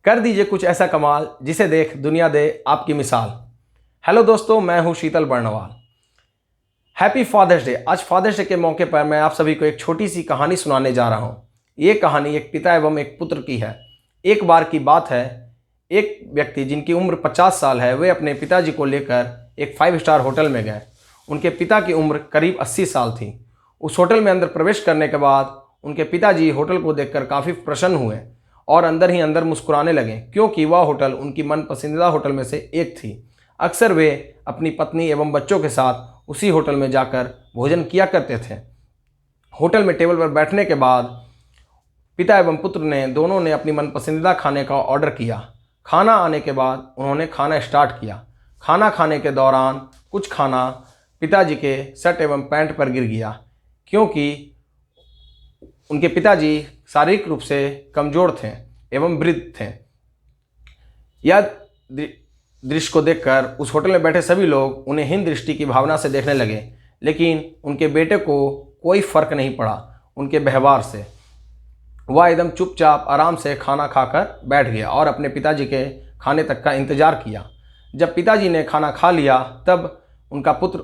कर दीजिए कुछ ऐसा कमाल जिसे देख दुनिया दे आपकी मिसाल। हेलो दोस्तों, मैं हूं Sheetal Barnwal. Happy father's day. आज फादर्स डे के मौके पर मैं आप सभी को एक छोटी सी कहानी सुनाने जा रहा हूं। ये कहानी एक पिता एवं एक पुत्र की है। एक बार की बात है, एक व्यक्ति जिनकी उम्र 50 साल है, वे अपने पिताजी को लेकर एक 5 स्टार होटल में गए। उनके पिता की उम्र करीब 80 साल थी। उस होटल में अंदर प्रवेश करने के बाद उनके पिताजी होटल को देखकर काफ़ी प्रसन्न हुए और अंदर ही अंदर मुस्कुराने लगे, क्योंकि वह होटल उनकी मन पसंदीदा होटल में से एक थी। अक्सर वे अपनी पत्नी एवं बच्चों के साथ उसी होटल में जाकर भोजन किया करते थे। होटल में टेबल पर बैठने के बाद पिता एवं पुत्र ने दोनों ने अपनी मन पसंदीदा खाने का ऑर्डर किया। खाना आने के बाद उन्होंने खाना स्टार्ट किया। खाना खाने के दौरान कुछ खाना पिताजी के शर्ट एवं पैंट पर गिर गया, क्योंकि उनके पिताजी शारीरिक रूप से कमज़ोर थे एवं वृद्ध थे। यह दृश्य को देखकर उस होटल में बैठे सभी लोग उन्हें हीन दृष्टि की भावना से देखने लगे, लेकिन उनके बेटे को कोई फर्क नहीं पड़ा उनके व्यवहार से। वह एकदम चुपचाप आराम से खाना खाकर बैठ गया और अपने पिताजी के खाने तक का इंतज़ार किया। जब पिताजी ने खाना खा लिया तब उनका पुत्र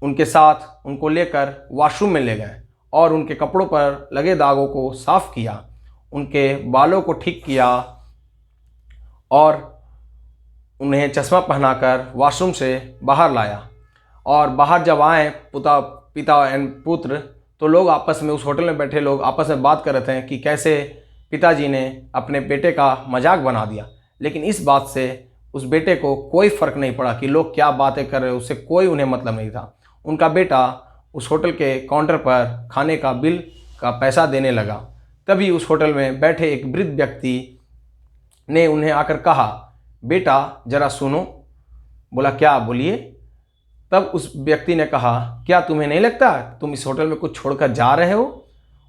उनके साथ उनको लेकर वॉशरूम में ले गए और उनके कपड़ों पर लगे दागों को साफ़ किया, उनके बालों को ठीक किया और उन्हें चश्मा पहनाकर वॉशरूम से बाहर लाया। और बाहर जब आए पिता एंड पुत्र, तो लोग आपस में, उस होटल में बैठे लोग आपस में बात कर रहे थे कि कैसे पिताजी ने अपने बेटे का मजाक बना दिया। लेकिन इस बात से उस बेटे को कोई फ़र्क नहीं पड़ा कि लोग क्या बातें कर रहे, उससे कोई उन्हें मतलब नहीं था। उनका बेटा उस होटल के काउंटर पर खाने का बिल का पैसा देने लगा। तभी उस होटल में बैठे एक वृद्ध व्यक्ति ने उन्हें आकर कहा, बेटा ज़रा सुनो। बोला, क्या, बोलिए। तब उस व्यक्ति ने कहा, क्या तुम्हें नहीं लगता तुम इस होटल में कुछ छोड़कर जा रहे हो?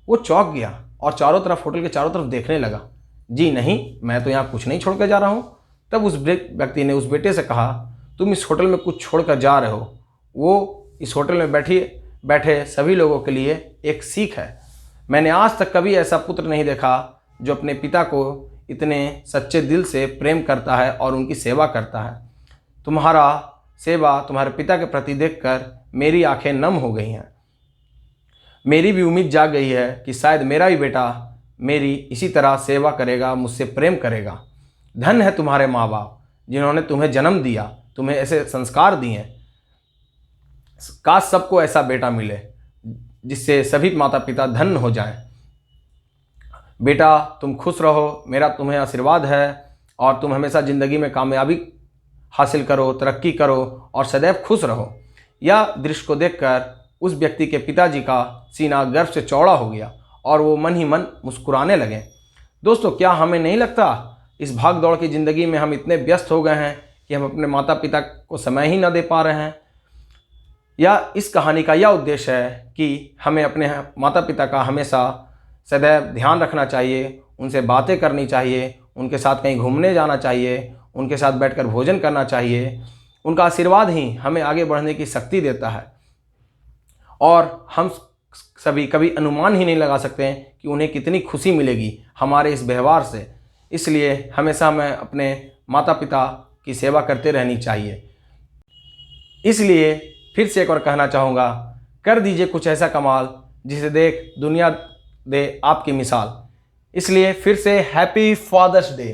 वो चौंक गया और चारों तरफ, होटल के चारों तरफ देखने लगा। जी नहीं, मैं तो यहाँ कुछ नहीं छोड़कर जा रहा हूँ। तब उस व्यक्ति ने उस बेटे से कहा, तुम इस होटल में कुछ छोड़कर जा रहे हो, वो इस होटल में बैठे सभी लोगों के लिए एक सीख है। मैंने आज तक कभी ऐसा पुत्र नहीं देखा जो अपने पिता को इतने सच्चे दिल से प्रेम करता है और उनकी सेवा करता है। तुम्हारा सेवा तुम्हारे पिता के प्रति देखकर मेरी आंखें नम हो गई हैं। मेरी भी उम्मीद जाग गई है कि शायद मेरा भी बेटा मेरी इसी तरह सेवा करेगा, मुझसे प्रेम करेगा। धन्य है तुम्हारे माँ बाप जिन्होंने तुम्हें जन्म दिया, तुम्हें ऐसे संस्कार दिए। काश सबको ऐसा बेटा मिले जिससे सभी माता पिता धन्य हो जाएं। बेटा तुम खुश रहो, मेरा तुम्हें आशीर्वाद है, और तुम हमेशा ज़िंदगी में कामयाबी हासिल करो, तरक्की करो और सदैव खुश रहो। यह दृश्य को देखकर उस व्यक्ति के पिताजी का सीना गर्व से चौड़ा हो गया और वो मन ही मन मुस्कुराने लगे। दोस्तों, क्या हमें नहीं लगता इस भाग दौड़ की ज़िंदगी में हम इतने व्यस्त हो गए हैं कि हम अपने माता पिता को समय ही न दे पा रहे हैं? या इस कहानी का यह उद्देश्य है कि हमें अपने माता पिता का हमेशा सदैव ध्यान रखना चाहिए, उनसे बातें करनी चाहिए, उनके साथ कहीं घूमने जाना चाहिए, उनके साथ बैठकर भोजन करना चाहिए। उनका आशीर्वाद ही हमें आगे बढ़ने की शक्ति देता है और हम सभी कभी अनुमान ही नहीं लगा सकते हैं कि उन्हें कितनी खुशी मिलेगी हमारे इस व्यवहार से। इसलिए हमेशा हमें अपने माता पिता की सेवा करते रहनी चाहिए। इसलिए फिर से एक और कहना चाहूँगा, कर दीजिए कुछ ऐसा कमाल जिसे देख दुनिया दे आपकी मिसाल। इसलिए फिर से हैप्पी फादर्स डे।